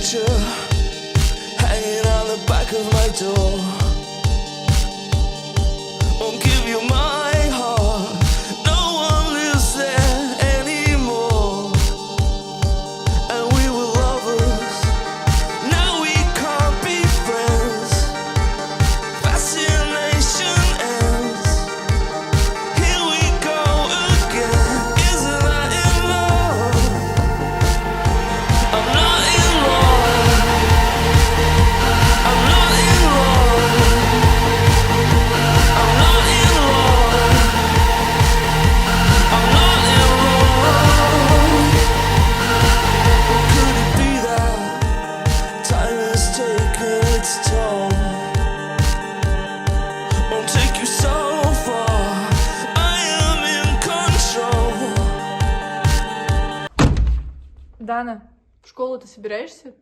picture hanging on the back of my door. Won't give you my heart, no one lives there anymore. And we were lovers, now we can't be friends. Fascination ends, here we go again. Isn't I in love? I'm not in love. I'm not in love. I'm not in love. I'm not in love. Could it be that time has taken its toll? Won't take you so far. I am in control. Дана, в школу ты собираешься?